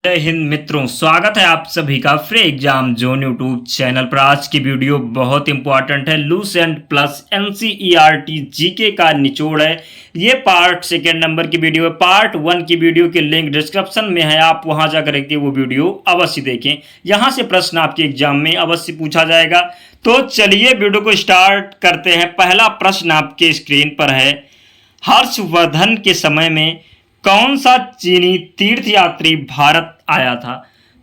जय हिंद मित्रों, स्वागत है आप सभी का free exam zone YouTube channel पर। आज की वीडियो बहुत इंपॉर्टेंट है। लूसेंट प्लस एनसीईआरटी जीके का निचोड़ है। ये पार्ट सेकेंड नंबर की वीडियो है। पार्ट 1 की वीडियो की लिंक डिस्क्रिप्शन में है, आप वहां जाकर के वो वीडियो अवश्य देखें। यहां से प्रश्न आपके एग्जाम में अवश्य पूछा जाएगा। तो चलिए वीडियो को स्टार्ट करते हैं। पहला प्रश्न आपके स्क्रीन पर है, हर्षवर्धन के समय में कौन सा चीनी तीर्थयात्री भारत आया था?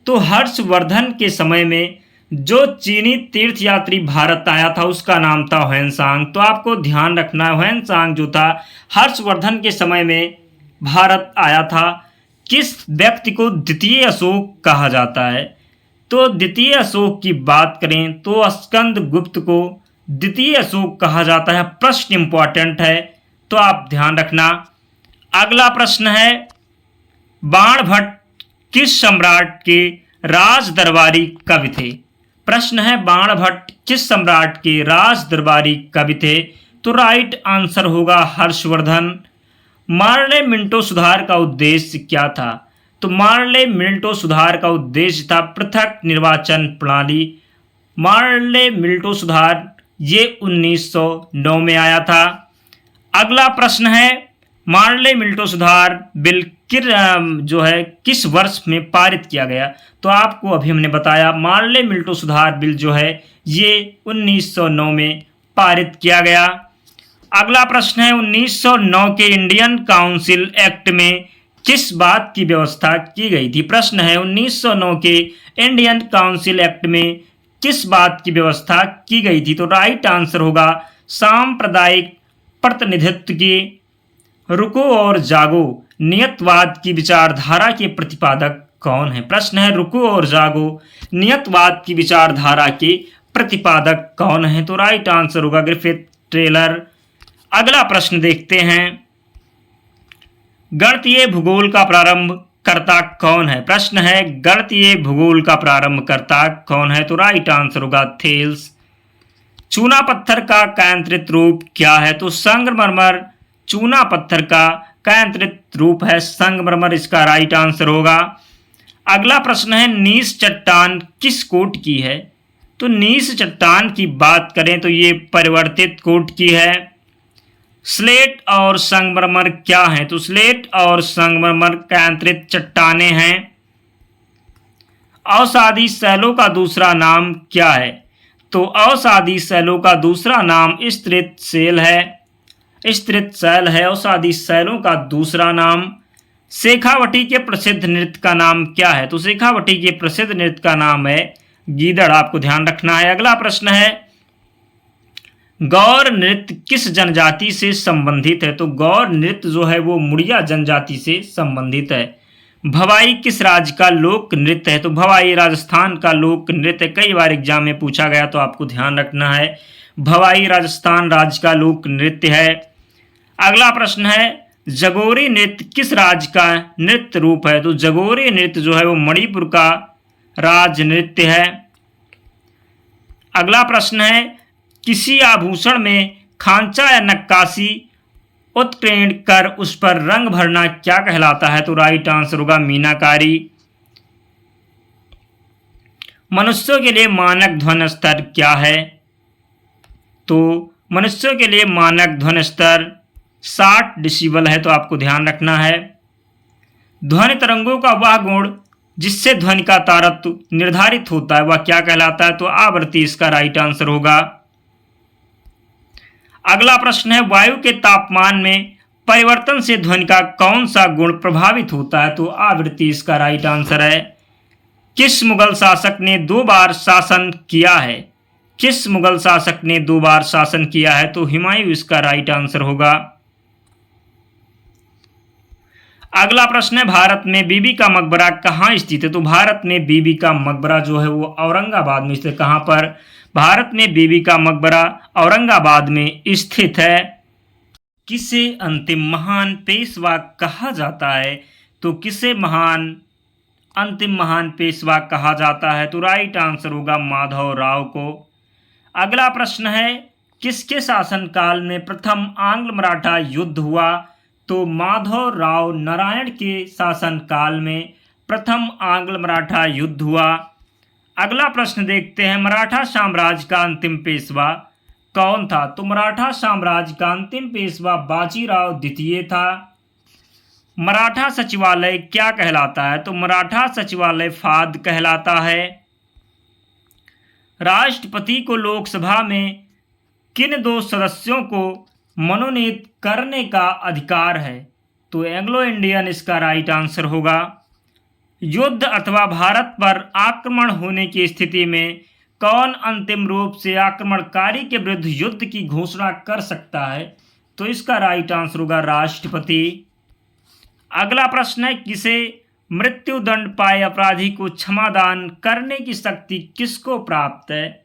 तो हर्षवर्धन के समय में जो चीनी तीर्थयात्री भारत आया था उसका नाम था ह्वेनसांग। तो आपको ध्यान रखना है, ह्वेनसांग जो था हर्षवर्धन के समय में भारत आया था। किस व्यक्ति को द्वितीय अशोक कहा जाता है? तो द्वितीय अशोक की बात करें तो स्कंदगुप्त को द्वितीय अशोक कहा जाता है। प्रश्न इंपॉर्टेंट है, तो आप ध्यान रखना। अगला प्रश्न है, बाणभट्ट किस सम्राट के राज दरबारी कवि थे? प्रश्न है, बाणभट्ट किस सम्राट के राज दरबारी कवि थे? तो राइट आंसर होगा हर्षवर्धन। मार्ले मिंटो सुधार का उद्देश्य क्या था? तो मार्ले मिंटो सुधार का उद्देश्य था पृथक निर्वाचन प्रणाली। मार्ले मिंटो सुधार ये 1909 में आया था। अगला प्रश्न है, मार्ले मिंटो सुधार बिल किस वर्ष में पारित किया गया? तो आपको अभी हमने बताया मार्ले मिंटो सुधार बिल जो है ये 1909 में पारित किया गया। अगला प्रश्न है, 1909 के इंडियन काउंसिल एक्ट में किस बात की व्यवस्था की गई थी? प्रश्न है, 1909 के इंडियन काउंसिल एक्ट में किस बात की व्यवस्था की गई थी? तो राइट आंसर होगा सांप्रदायिक प्रतिनिधित्व की। रुको और जागो नियतवाद की विचारधारा के प्रतिपादक कौन है? प्रश्न है, रुको और जागो नियतवाद की विचारधारा के प्रतिपादक कौन है? तो राइट आंसर होगा ग्रिफिथ टेलर। अगला प्रश्न देखते हैं, गणितीय भूगोल का प्रारंभ कर्ता कौन है? प्रश्न है, गणितीय भूगोल का प्रारंभ कर्ता कौन है? तो राइट आंसर होगा थेल्स। चूना पत्थर का कायांतरित रूप क्या है? तो संगमरमर चूना पत्थर का कायांतरित रूप है संगमरमर, इसका राइट आंसर होगा। अगला प्रश्न है, नीस चट्टान किस कोट की है? तो नीस चट्टान की बात करें तो ये परिवर्तित कोट की है। स्लेट और संगमरमर क्या है? तो स्लेट और संगमरमर कायांतरित चट्टानें हैं। अवसादी शैलों का दूसरा नाम क्या है? तो अवसादी शैलों का दूसरा नाम स्तृत शैल है। स्तृत शैल है अवसादी शैलों का दूसरा नाम। शेखावटी के प्रसिद्ध नृत्य का नाम क्या है? तो शेखावटी के प्रसिद्ध नृत्य का नाम है गीदड़, आपको ध्यान रखना है। अगला प्रश्न है, गौर नृत्य किस जनजाति से संबंधित है? तो गौर नृत्य जो है वो मुड़िया जनजाति से संबंधित है। भवाई किस राज्य का लोक नृत्य है? तो भवाई राजस्थान का लोक नृत्य, कई बार एग्जाम में पूछा गया तो आपको ध्यान रखना है। भवाई राजस्थान राज्य का लोक नृत्य है। अगला प्रश्न है, जगोरी नृत्य किस राज्य का नृत्य रूप है? तो जगोरी नृत्य जो है वो मणिपुर का राज्य नृत्य है। अगला प्रश्न है, किसी आभूषण में खांचा या नक्काशी उत्कीर्ण कर उस पर रंग भरना क्या कहलाता है? तो राइट आंसर होगा मीनाकारी। मनुष्यों के लिए मानक ध्वनि स्तर क्या है? तो मनुष्यों के लिए मानक ध्वनि स्तर 60 डेसिबल है, तो आपको ध्यान रखना है। ध्वनि तरंगों का वह गुण जिससे ध्वनि का तारतम्य निर्धारित होता है वह क्या कहलाता है? तो आवृत्ति इसका राइट आंसर होगा। अगला प्रश्न है, वायु के तापमान में परिवर्तन से ध्वनि का कौन सा गुण प्रभावित होता है? तो आवृत्ति इसका राइट आंसर है। किस मुगल शासक ने 2 बार शासन किया है? किस मुगल शासक ने 2 बार शासन किया है? तो हुमायूं इसका राइट आंसर होगा। अगला प्रश्न है, भारत में बीबी का मकबरा कहाँ स्थित है? तो भारत में बीबी का मकबरा जो है वो औरंगाबाद में स्थित है। कहाँ पर? भारत में बीबी का मकबरा औरंगाबाद में स्थित है। किसे अंतिम महान पेशवा कहा जाता है? तो किसे अंतिम महान पेशवा कहा जाता है? तो राइट आंसर होगा माधव राव को। अगला प्रश्न है, किसके शासनकाल में प्रथम आंग्ल मराठा युद्ध हुआ? तो माधव राव नारायण के शासनकाल में प्रथम आंग्ल मराठा युद्ध हुआ? अगला प्रश्न देखते हैं, मराठा साम्राज्य का अंतिम पेशवा कौन था? तो मराठा साम्राज्य का अंतिम पेशवा बाजीराव द्वितीय था। मराठा सचिवालय क्या कहलाता है? तो मराठा सचिवालय फाद कहलाता है। राष्ट्रपति को लोकसभा में किन दो सदस्यों को मनोनीत करने का अधिकार है? तो एंग्लो इंडियन इसका राइट आंसर होगा। युद्ध अथवा भारत पर आक्रमण होने की स्थिति में कौन अंतिम रूप से आक्रमणकारी के विरुद्ध युद्ध की घोषणा कर सकता है? तो इसका राइट आंसर होगा राष्ट्रपति। अगला प्रश्न है, किसे मृत्युदंड पाए अपराधी को क्षमादान करने की शक्ति किसको प्राप्त है?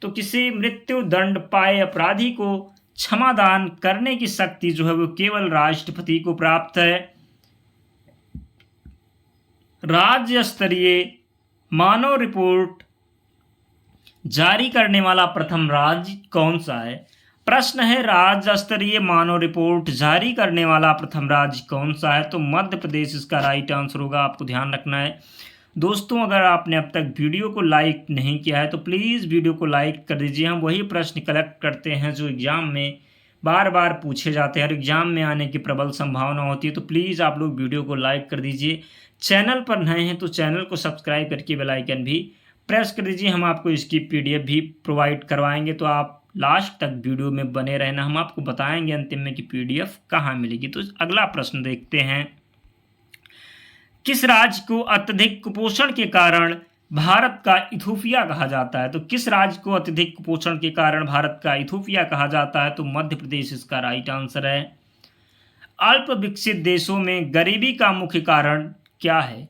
तो किसी मृत्युदंड पाए अपराधी को क्षमादान करने की शक्ति जो है वो केवल राष्ट्रपति को प्राप्त है। राज्य स्तरीय मानव रिपोर्ट जारी करने वाला प्रथम राज्य कौन सा है? प्रश्न है, राज्य स्तरीय मानव रिपोर्ट जारी करने वाला प्रथम राज्य कौन सा है? तो मध्य प्रदेश इसका राइट आंसर होगा। आपको ध्यान रखना है दोस्तों, अगर आपने अब तक वीडियो को लाइक नहीं किया है तो प्लीज़ वीडियो को लाइक कर दीजिए। हम वही प्रश्न कलेक्ट करते हैं जो एग्ज़ाम में बार बार पूछे जाते हैं और एग्ज़ाम में आने की प्रबल संभावना होती है, तो प्लीज़ आप लोग वीडियो को लाइक कर दीजिए। चैनल पर नए हैं तो चैनल को सब्सक्राइब करके बेल आइकन भी प्रेस कर दीजिए। हम आपको इसकी PDF भी प्रोवाइड करवाएंगे, तो आप लास्ट तक वीडियो में बने रहना। हम आपको बताएंगे अंतिम में कि PDF कहाँ मिलेगी। तो अगला प्रश्न देखते हैं, किस राज्य को अत्यधिक कुपोषण के कारण भारत का इथोपिया कहा जाता है? तो किस राज्य को अत्यधिक कुपोषण के कारण भारत का इथोपिया कहा जाता है? तो मध्य प्रदेश इसका राइट आंसर है। अल्प विकसित देशों में गरीबी का मुख्य कारण क्या है?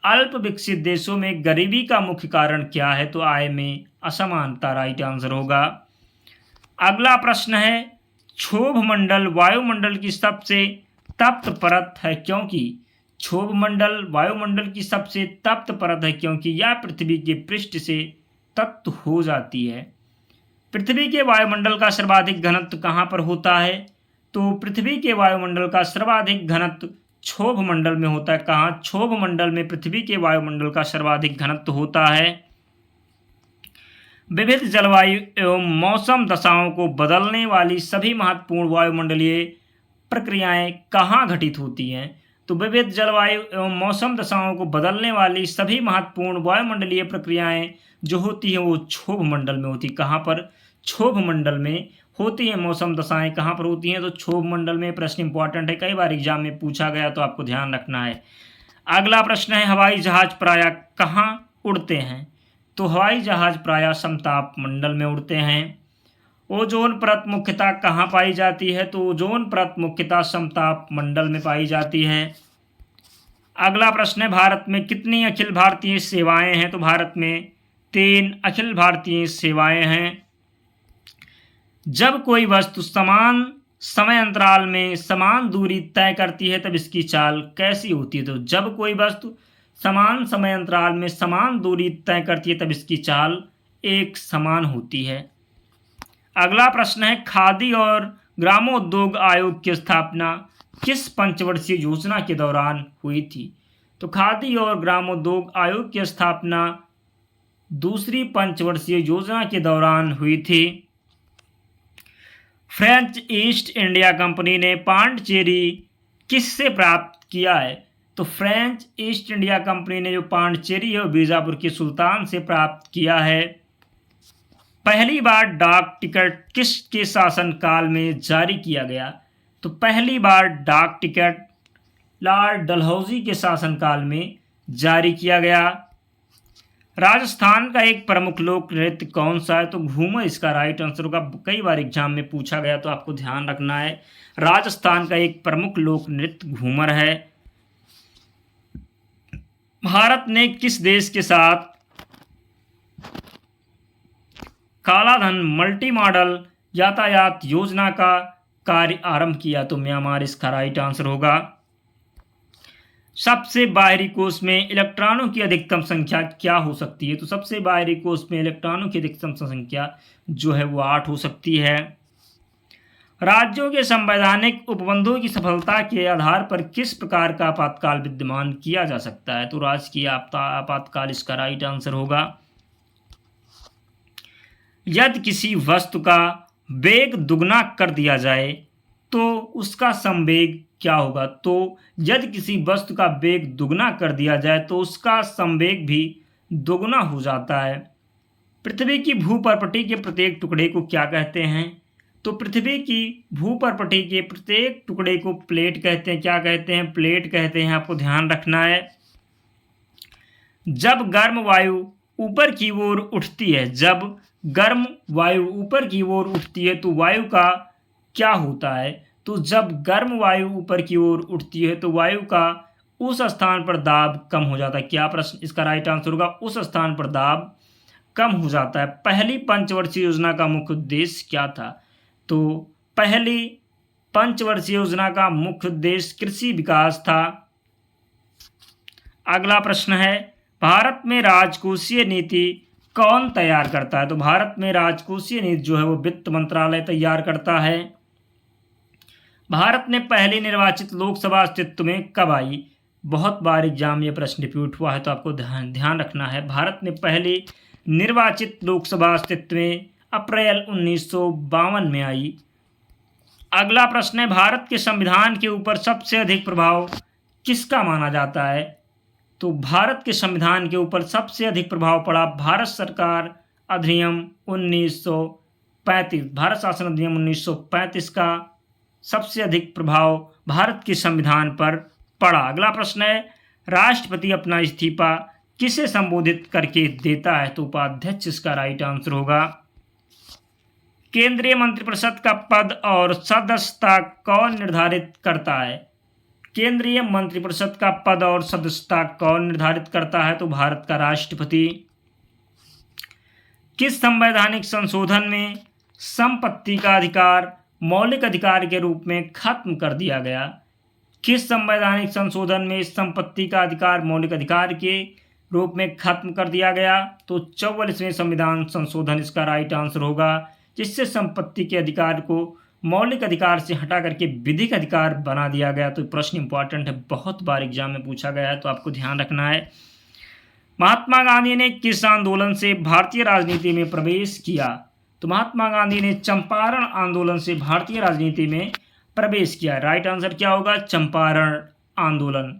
अल्प विकसित देशों में गरीबी का मुख्य कारण क्या है? तो आय में असमानता राइट आंसर होगा। अगला प्रश्न है, क्षोभ मंडल वायुमंडल की सबसे तप्त परत है क्योंकि? क्षोभ मंडल वायुमंडल की सबसे तप्त परत है क्योंकि यह पृथ्वी के पृष्ठ से तप्त हो जाती है। पृथ्वी के वायुमंडल का सर्वाधिक घनत्व कहाँ पर होता है? तो पृथ्वी के वायुमंडल का सर्वाधिक घनत्व क्षोभ मंडल में होता है। कहाँ? क्षोभ मंडल में पृथ्वी के वायुमंडल का सर्वाधिक घनत्व होता है। विविध जलवायु एवं मौसम दशाओं को बदलने वाली सभी महत्वपूर्ण वायुमंडलीय प्रक्रियाएं कहाँ घटित होती हैं? तो विविध जलवायु एवं मौसम दशाओं को बदलने वाली सभी महत्वपूर्ण वायुमंडलीय प्रक्रियाएं जो होती हैं वो क्षोभ मंडल में होती। कहाँ पर? क्षोभ मंडल में होती हैं। मौसम दशाएं कहाँ पर होती हैं? तो क्षोभ मंडल में। प्रश्न इंपॉर्टेंट है, कई बार एग्जाम में पूछा गया, तो आपको ध्यान रखना है। अगला प्रश्न है, हवाई जहाज प्रायः कहाँ उड़ते हैं? तो हवाई जहाज प्रायः समताप मंडल में उड़ते हैं। ओजोन परत मुख्यतः कहाँ पाई जाती है? तो ओजोन परत मुख्यतः समताप मंडल में पाई जाती है। अगला प्रश्न है, भारत में कितनी अखिल भारतीय सेवाएं हैं? तो भारत में 3 अखिल भारतीय सेवाएं हैं। जब कोई वस्तु समान समय अंतराल में समान दूरी तय करती है तब इसकी चाल कैसी होती है? तो जब कोई वस्तु समान समय अंतराल में समान दूरी तय करती है तब इसकी चाल एक समान होती है। अगला प्रश्न है, खादी और ग्रामोद्योग आयोग की स्थापना किस पंचवर्षीय योजना के दौरान हुई थी? तो खादी और ग्रामोद्योग आयोग की स्थापना दूसरी पंचवर्षीय योजना के दौरान हुई थी। फ्रेंच ईस्ट इंडिया कंपनी ने पांडिचेरी किससे प्राप्त किया है? तो फ्रेंच ईस्ट इंडिया कंपनी ने जो पांडिचेरी है बीजापुर के सुल्तान से प्राप्त किया है। पहली बार डाक टिकट किसके शासनकाल में जारी किया गया? तो पहली बार डाक टिकट लॉर्ड डलहौजी के शासनकाल में जारी किया गया। राजस्थान का एक प्रमुख लोक नृत्य कौन सा है? तो घूमर इसका राइट आंसर होगा। कई बार एग्जाम में पूछा गया, तो आपको ध्यान रखना है। राजस्थान का एक प्रमुख लोक नृत्य घूमर है। भारत ने किस देश के साथ कालाधन मल्टी मॉडल यातायात योजना का कार्य आरंभ किया? तो म्यांमार इसका राइट आंसर होगा। सबसे बाहरी कोष में इलेक्ट्रॉनों की अधिकतम संख्या क्या हो सकती है? तो सबसे बाहरी कोष में इलेक्ट्रॉनों की अधिकतम संख्या जो है वो 8 हो सकती है। राज्यों के संवैधानिक उपबंधों की सफलता के आधार पर किस प्रकार का आपातकाल विद्यमान किया जा सकता है? तो राजकीय आपातकाल इसका राइट आंसर होगा। यदि किसी वस्तु का वेग दुगना कर दिया जाए तो उसका संवेग क्या होगा? तो यदि किसी वस्तु का वेग दुगना कर दिया जाए तो उसका संवेग भी दुगना हो जाता है। पृथ्वी की भूपर्पटी के प्रत्येक टुकड़े को क्या कहते हैं? तो पृथ्वी की भूपर्पटी के प्रत्येक टुकड़े को प्लेट कहते हैं। क्या कहते हैं? प्लेट कहते हैं। आपको ध्यान रखना है। जब गर्म वायु ऊपर की ओर उठती है, जब गर्म वायु ऊपर की ओर उठती है तो वायु का क्या होता है? तो जब गर्म वायु ऊपर की ओर उठती है तो वायु का उस स्थान पर दाब कम हो जाता है। क्या प्रश्न इसका राइट आंसर होगा? उस स्थान पर दाब कम हो जाता है। पहली पंचवर्षीय योजना का मुख्य उद्देश्य क्या था? तो पहली पंचवर्षीय योजना का मुख्य उद्देश्य कृषि विकास था। अगला प्रश्न है, भारत में राजकोषीय नीति कौन तैयार करता है? तो भारत में राजकोषीय नीति जो है वो वित्त मंत्रालय तैयार करता है। भारत ने पहली निर्वाचित लोकसभा अस्तित्व में कब आई? बहुत बार एग्जाम में यह प्रश्न रिपीट हुआ है तो आपको ध्यान रखना है। भारत ने पहली निर्वाचित लोकसभा अस्तित्व में अप्रैल 1952 में आई। अगला प्रश्न है, भारत के संविधान के ऊपर सबसे अधिक प्रभाव किसका माना जाता है? तो भारत के संविधान के ऊपर सबसे अधिक प्रभाव पड़ा भारत सरकार अधिनियम 1935, भारत शासन अधिनियम 1935 का सबसे अधिक प्रभाव भारत के संविधान पर पड़ा। अगला प्रश्न है, राष्ट्रपति अपना इस्तीफा किसे संबोधित करके देता है? तो उपाध्यक्ष इसका राइट आंसर होगा। केंद्रीय मंत्रिपरिषद का पद और सदस्यता कौन निर्धारित करता है? केंद्रीय मंत्रिपरिषद का पद और सदस्यता कौन निर्धारित करता है? तो भारत का राष्ट्रपति। किस संवैधानिक संशोधन में संपत्ति का अधिकार मौलिक अधिकार के रूप में खत्म कर दिया गया? किस संवैधानिक संशोधन में संपत्ति का अधिकार मौलिक अधिकार के रूप में खत्म कर दिया गया? तो 44वें संविधान संशोधन इसका राइट आंसर होगा, जिससे संपत्ति के अधिकार को मौलिक अधिकार से हटा करके विधिक अधिकार बना दिया गया। तो प्रश्न इंपॉर्टेंट है, बहुत बार एग्जाम में पूछा गया है तो आपको ध्यान रखना है। महात्मा गांधी ने किस आंदोलन से भारतीय राजनीति में प्रवेश किया? तो महात्मा गांधी ने चंपारण आंदोलन से भारतीय राजनीति में प्रवेश किया। राइट आंसर क्या होगा? चंपारण आंदोलन।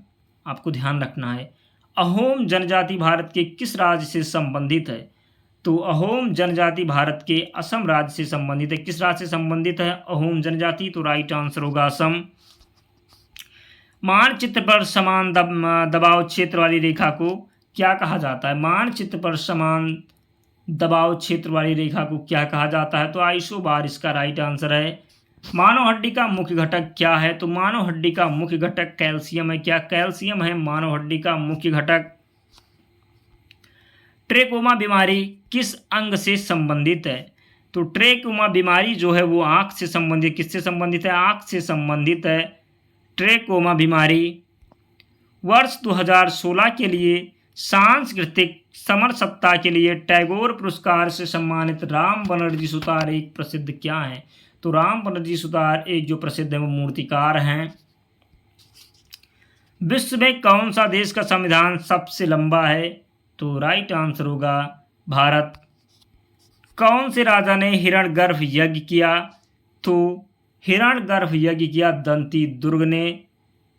आपको ध्यान रखना है। अहोम जनजाति भारत के किस राज्य से संबंधित है? तो अहोम जनजाति भारत के असम राज्य से संबंधित है। किस राज्य से संबंधित है अहोम जनजाति? तो राइट आंसर होगा असम। मानचित्र पर समान दबाव क्षेत्र वाली रेखा को क्या कहा जाता है? मानचित्र पर समान दबाव क्षेत्र वाली रेखा को क्या कहा जाता है? तो आइसोबार इसका राइट आंसर है। मानव हड्डी का मुख्य घटक क्या है? तो मानव हड्डी का मुख्य घटक कैल्शियम है। क्या कैल्शियम है मानव हड्डी का मुख्य घटक? ट्रेकोमा बीमारी किस अंग से संबंधित है? तो ट्रेकोमा बीमारी जो है वो आँख से संबंधित, किससे संबंधित है? आँख से संबंधित है ट्रेकोमा बीमारी। वर्ष 2016 के लिए सांस्कृतिक समर सप्ताह के लिए टैगोर पुरस्कार से सम्मानित राम बनर्जी सुतार एक प्रसिद्ध क्या है? तो राम बनर्जी सुतार एक जो प्रसिद्ध है वो मूर्तिकार हैं। विश्व में कौन सा देश का संविधान सबसे लंबा है? तो राइट आंसर होगा भारत। कौन से राजा ने हिरण्यगर्भ यज्ञ किया? तो हिरण्यगर्भ यज्ञ किया दंती दुर्ग ने।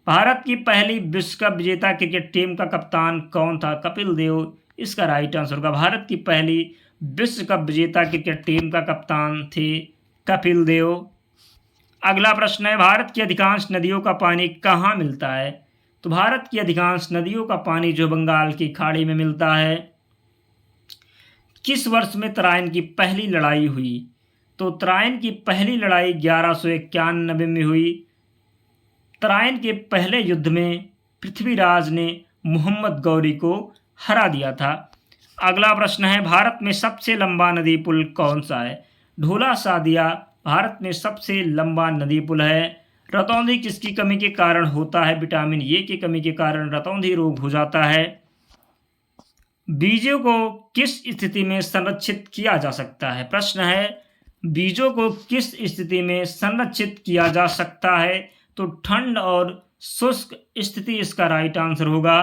भारत की पहली विश्व कप विजेता क्रिकेट टीम का कप्तान कौन था? कपिल देव इसका राइट आंसर होगा। भारत की पहली विश्व कप विजेता क्रिकेट टीम का कप्तान थे कपिल देव। अगला प्रश्न है, भारत की अधिकांश नदियों का पानी कहाँ मिलता है? तो भारत की अधिकांश नदियों का पानी जो बंगाल की खाड़ी में मिलता है। किस वर्ष में तराइन की पहली लड़ाई हुई? तो तराइन की पहली लड़ाई 1191 में हुई। तराइन के पहले युद्ध में पृथ्वीराज ने मोहम्मद गौरी को हरा दिया था। अगला प्रश्न है, भारत में सबसे लंबा नदी पुल कौन सा है? ढोला सादिया भारत में सबसे लंबा नदी पुल है। रतौंधी किसकी कमी के कारण होता है? विटामिन ए की कमी के कारण रतौंधी रोग हो जाता है। बीजों को किस स्थिति में संरक्षित किया जा सकता है? प्रश्न है, बीजों को किस स्थिति में संरक्षित किया जा सकता है? तो ठंड और शुष्क स्थिति इसका राइट आंसर होगा।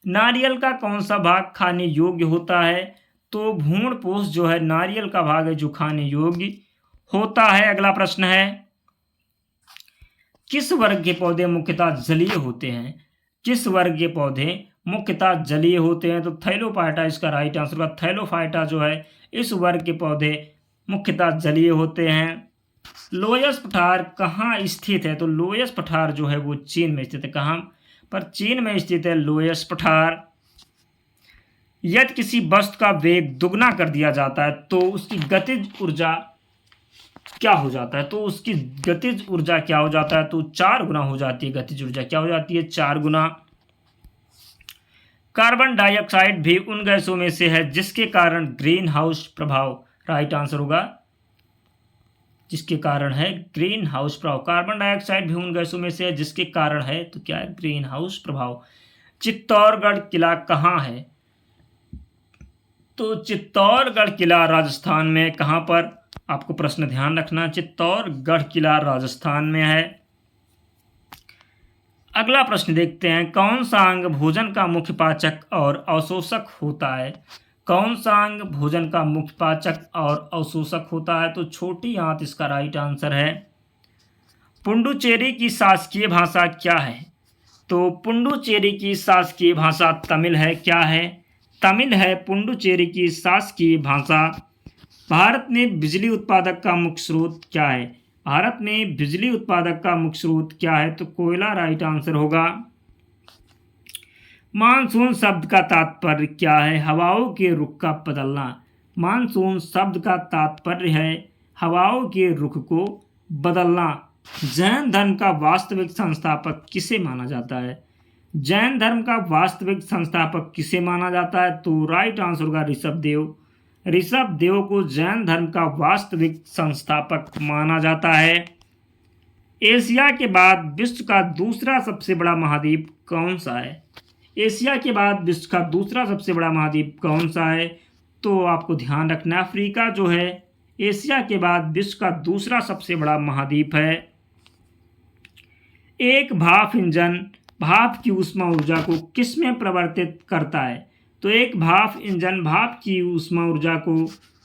नारियल का कौन सा भाग खाने योग्य होता है? तो भ्रूणपोष जो है नारियल का भाग है जो खाने योग्य होता है। अगला प्रश्न है, किस वर्ग के पौधे मुख्यतः जलीय होते हैं? किस वर्ग के पौधे मुख्यतः जलीय होते हैं? तो थैलोफाइटा इसका राइट आंसर होगा। थैलोफाइटा जो है इस वर्ग के पौधे मुख्यतः जलीय होते हैं। लोयस पठार कहाँ स्थित है? तो लोयस पठार जो है वो चीन में स्थित है। कहाँ पर? चीन में स्थित है लोयस पठार। यदि किसी वस्तु का वेग दुगना कर दिया जाता है तो उसकी गतिज ऊर्जा क्या हो जाता है? तो उसकी गतिज ऊर्जा क्या हो जाता है? तो 4 गुना हो जाती है। गतिज ऊर्जा क्या हो जाती है? 4 गुना। कार्बन डाइऑक्साइड भी उन गैसों में से है जिसके कारण ग्रीन हाउस प्रभाव राइट आंसर होगा। जिसके कारण है ग्रीन हाउस प्रभाव। कार्बन डाइऑक्साइड भी उन गैसों में से है जिसके कारण है तो क्या है? ग्रीन हाउस प्रभाव। चित्तौड़गढ़ किला कहाँ है? तो चित्तौड़गढ़ किला राजस्थान में। कहाँ पर? आपको प्रश्न ध्यान रखना, चित्तौड़गढ़ किला राजस्थान में है। अगला प्रश्न देखते हैं, कौन सा अंग भोजन का मुख्य पाचक और अवशोषक होता है? कौन सा अंग भोजन का मुख्य पाचक और अवशोषक होता है? तो छोटी आंत इसका राइट आंसर है। पुडुचेरी की शासकीय भाषा क्या है? तो पुडुचेरी की शासकीय भाषा तमिल है। क्या है? तमिल है पुडुचेरी की शासकीय भाषा। भारत में बिजली उत्पादक का मुख्य स्रोत क्या है? भारत में बिजली उत्पादक का मुख्य स्रोत क्या है? तो कोयला राइट आंसर होगा। मानसून शब्द का तात्पर्य क्या है? हवाओं के रुख का बदलना। मानसून शब्द का तात्पर्य है हवाओं के रुख को बदलना। जैन धर्म का वास्तविक संस्थापक किसे माना जाता है? जैन धर्म का वास्तविक संस्थापक किसे माना जाता है? तो राइट आंसर होगा ऋषभदेव। ऋषभदेव को जैन धर्म का वास्तविक संस्थापक माना जाता है। एशिया के बाद विश्व का दूसरा सबसे बड़ा महाद्वीप कौन सा है? एशिया के बाद विश्व का दूसरा सबसे बड़ा महाद्वीप कौन सा है? तो आपको ध्यान रखना, अफ्रीका जो है एशिया के बाद विश्व का दूसरा सबसे बड़ा महाद्वीप है। एक भाप इंजन भाप की ऊष्मा ऊर्जा को किस में परिवर्तित करता है? तो एक भाप इंजन भाप की ऊष्मा ऊर्जा को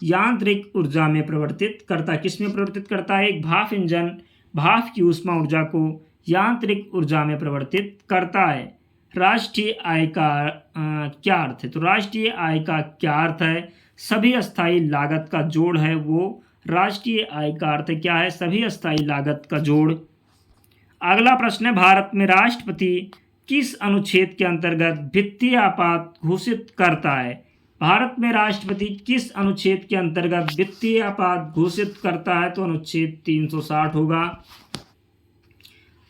यांत्रिक ऊर्जा में परिवर्तित करता है। किस में परिवर्तित करता है? एक भाप इंजन भाप की ऊष्मा ऊर्जा को यांत्रिक ऊर्जा में परिवर्तित करता है। राष्ट्रीय आय का क्या अर्थ है? तो राष्ट्रीय आय का क्या अर्थ है? सभी अस्थायी लागत का जोड़ है वो। राष्ट्रीय आय का अर्थ क्या है? सभी अस्थायी लागत का जोड़। अगला प्रश्न है, भारत में राष्ट्रपति किस अनुच्छेद के अंतर्गत वित्तीय आपात घोषित करता है? भारत में राष्ट्रपति किस अनुच्छेद के अंतर्गत वित्तीय आपात घोषित करता है? तो अनुच्छेद 360 होगा।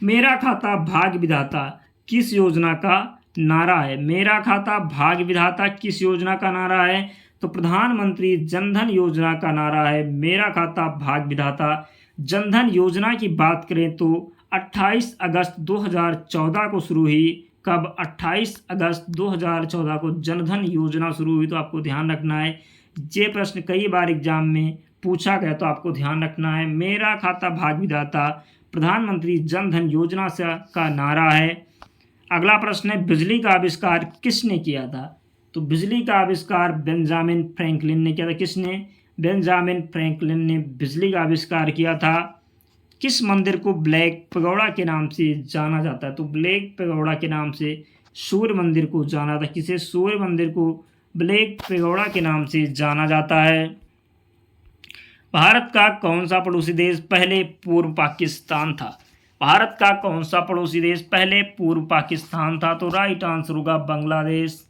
मेरा खाता भाग्य विधाता किस योजना का नारा है? मेरा खाता भाग्य विधाता किस योजना का नारा है? तो प्रधानमंत्री जनधन योजना का नारा है मेरा खाता भाग्य विधाता। जनधन योजना की बात करें तो 28 अगस्त 2014 को शुरू हुई। कब? 28 अगस्त 2014 को जनधन योजना शुरू हुई। तो आपको ध्यान रखना है, ये प्रश्न कई बार एग्जाम में पूछा गया तो आपको ध्यान रखना है। मेरा खाता भाग्य विधाता प्रधानमंत्री जनधन योजना से का नारा है। अगला प्रश्न है, बिजली का आविष्कार किसने किया था? तो बिजली का आविष्कार बेंजामिन फ्रैंकलिन ने किया था। किसने? बेंजामिन फ्रैंकलिन ने बिजली का आविष्कार किया था। किस मंदिर को ब्लैक पैगोडा के नाम से जाना जाता है? तो ब्लैक पैगोडा के नाम से सूर्य मंदिर को जाना था। किसे? सूर्य मंदिर को ब्लैक पैगोडा के नाम से जाना जाता है। भारत का कौन सा पड़ोसी देश पहले पूर्व पाकिस्तान था? भारत का कौन सा पड़ोसी देश पहले पूर्व पाकिस्तान था? तो राइट आंसर होगा बांग्लादेश।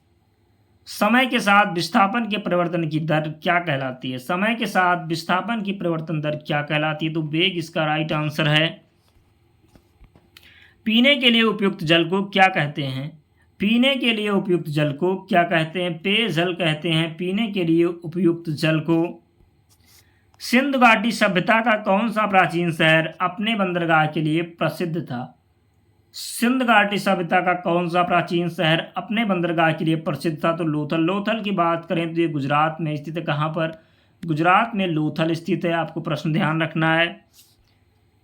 समय के साथ विस्थापन के परिवर्तन की दर क्या कहलाती है? समय के साथ विस्थापन की परिवर्तन दर क्या कहलाती है? तो वेग इसका राइट आंसर है। पीने के लिए उपयुक्त जल को क्या कहते हैं? पीने के लिए उपयुक्त जल को क्या कहते हैं? पेयजल कहते हैं पीने के लिए उपयुक्त जल को। सिंधु घाटी सभ्यता का कौन सा प्राचीन शहर अपने बंदरगाह के लिए प्रसिद्ध था? सिंधु घाटी सभ्यता का कौन सा प्राचीन शहर अपने बंदरगाह के लिए प्रसिद्ध था? तो लोथल। लोथल की बात करें तो ये गुजरात में स्थित है। कहाँ पर? गुजरात में लोथल स्थित है। आपको प्रश्न ध्यान रखना है।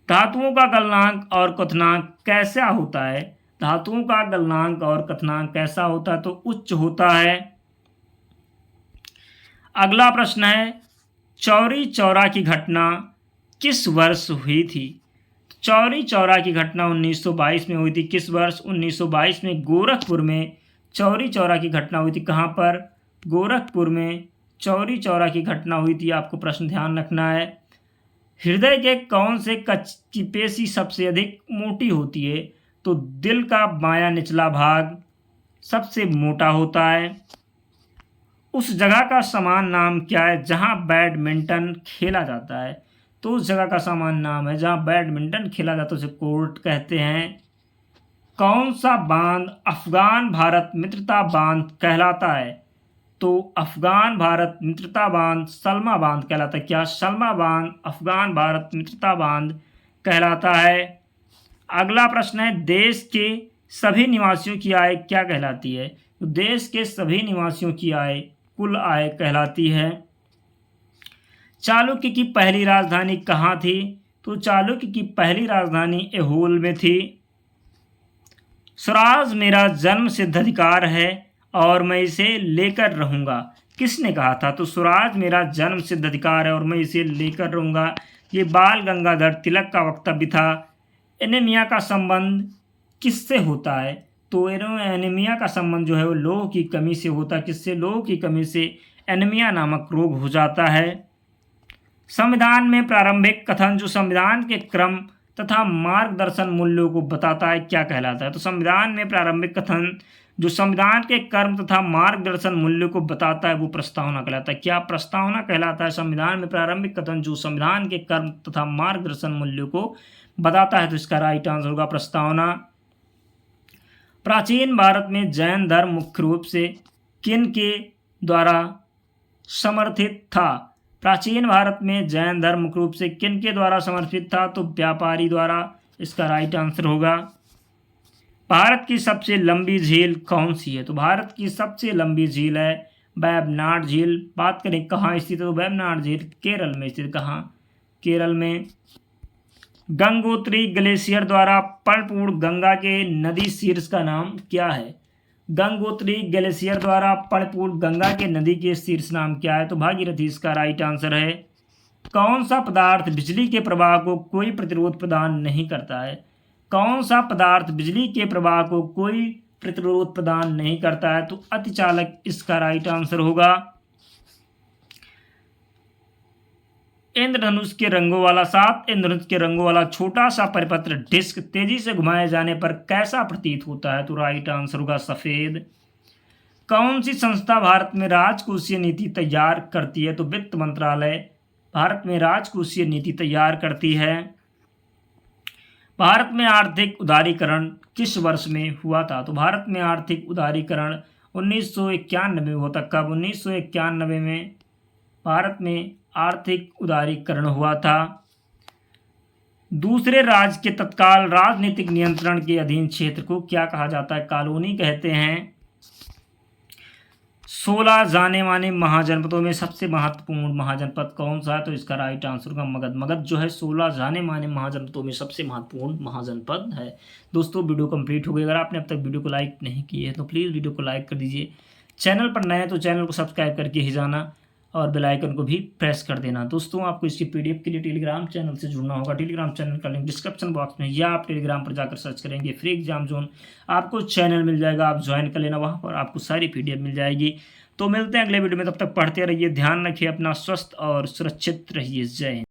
धातुओं का गलनांक और क्वथनांक कैसा होता है? धातुओं का गलनांक और क्वथनांक कैसा होता है? तो उच्च होता है। अगला प्रश्न है, चौरी चौरा की घटना किस वर्ष हुई थी? चौरी चौरा की घटना 1922 में हुई थी। किस वर्ष? 1922 में गोरखपुर में चौरी चौरा की घटना हुई थी। कहाँ पर? गोरखपुर में चौरी चौरा की घटना हुई थी। आपको प्रश्न ध्यान रखना है। हृदय के कौन से कच्च की पेशी सबसे अधिक मोटी होती है? तो दिल का बायां निचला भाग सबसे मोटा होता है। उस जगह का समान नाम क्या है जहां बैडमिंटन खेला जाता है? तो उस जगह का समान नाम है जहां बैडमिंटन खेला जाता है, उसे कोर्ट कहते हैं। कौन सा बांध अफगान भारत मित्रता बांध कहलाता है? तो अफगान भारत मित्रता बांध सलमा बांध कहलाता है। क्या? सलमा बांध अफगान भारत मित्रता बांध कहलाता है। अगला प्रश्न है, देश के सभी निवासियों की आय क्या कहलाती है? तो देश के सभी निवासियों की आय कुल आय कहलाती है। चालुक्य की पहली राजधानी कहाँ थी? तो चालुक्य की पहली राजधानी ऐहोल में थी। स्वराज मेरा जन्म सिद्ध अधिकार है और मैं इसे लेकर रहूँगा, किसने कहा था? तो स्वराज मेरा जन्म सिद्ध अधिकार है और मैं इसे लेकर रहूँगा, ये बाल गंगाधर तिलक का वक्तव्य था। एनीमिया का संबंध किससे होता है? तो एनीमिया का संबंध जो है वो लोह की कमी से होता है। किससे? लोह की कमी से एनीमिया नामक रोग हो जाता है। संविधान में प्रारंभिक कथन जो संविधान के क्रम तथा मार्गदर्शन मूल्यों को बताता है क्या कहलाता है? तो संविधान में प्रारंभिक कथन जो संविधान के कर्म तथा मार्गदर्शन मूल्यों को बताता है वो प्रस्तावना कहलाता है। क्या? प्रस्तावना कहलाता है। संविधान में प्रारंभिक कथन जो संविधान के कर्म तथा मार्गदर्शन मूल्यों को बताता है। तो इसका राइट आंसर होगा प्रस्तावना। प्राचीन भारत में जैन धर्म मुख्य रूप से किन के द्वारा समर्थित था? प्राचीन भारत में जैन धर्म मुख्य रूप से किन के द्वारा समर्थित था? तो व्यापारी द्वारा। इसका राइट आंसर होगा। भारत की सबसे लंबी झील कौन सी है? तो भारत की सबसे लंबी झील है वेम्बनाड झील। बात करें कहाँ स्थित है? तो वेम्बनाड झील केरल में स्थित। कहाँ? केरल में। गंगोत्री ग्लेशियर द्वारा परिपूर्ण गंगा के नदी शीर्ष का नाम क्या है? गंगोत्री ग्लेशियर द्वारा परिपूर्ण गंगा के नदी के शीर्ष नाम क्या है? तो भागीरथी इसका राइट आंसर है। कौन सा पदार्थ बिजली के प्रवाह को कोई प्रतिरोध प्रदान नहीं करता है? कौन सा पदार्थ बिजली के प्रवाह को कोई प्रतिरोध प्रदान नहीं करता है? तो अतिचालक इसका राइट आंसर होगा। इंद्रधनुष के रंगों वाला 7 इंद्रधनुष के रंगों वाला छोटा सा परिपत्र डिस्क तेजी से घुमाए जाने पर कैसा प्रतीत होता है? तो राइट आंसर होगा सफेद। कौन सी संस्था भारत में राजकोषीय नीति तैयार करती है? तो वित्त मंत्रालय भारत में राजकोषीय नीति तैयार करती है। भारत में आर्थिक उदारीकरण किस वर्ष में हुआ था? तो भारत में आर्थिक उदारीकरण 1991 में हुआ था। कब? 1991 में भारत में आर्थिक उदारीकरण हुआ था। दूसरे राज्य के तत्काल राजनीतिक नियंत्रण के अधीन क्षेत्र को क्या कहा जाता है? कॉलोनी कहते हैं। 16 जाने माने महाजनपदों में सबसे महत्वपूर्ण महाजनपद कौन सा है? तो इसका राइट आंसर होगा मगध। मगध जो है 16 जाने माने महाजनपदों में सबसे महत्वपूर्ण महाजनपद है। दोस्तों वीडियो कंप्लीट हो गई। अगर आपने अब तक वीडियो को लाइक नहीं की है तो प्लीज़ वीडियो को लाइक कर दीजिए। चैनल पर नए हैं तो चैनल को सब्सक्राइब करके ही जाना और बेल आइकन को भी प्रेस कर देना। दोस्तों आपको इसकी पीडीएफ के लिए टेलीग्राम चैनल से जुड़ना होगा। टेलीग्राम चैनल का लिंक डिस्क्रिप्शन बॉक्स में या आप टेलीग्राम पर जाकर सर्च करेंगे फ्री एग्जाम जोन, आपको चैनल मिल जाएगा। आप ज्वाइन कर लेना, वहाँ पर आपको सारी पीडीएफ मिल जाएगी। तो मिलते हैं अगले वीडियो में, तब तक पढ़ते रहिए, ध्यान रखिए अपना, स्वस्थ और सुरक्षित रहिए। जय हिंद।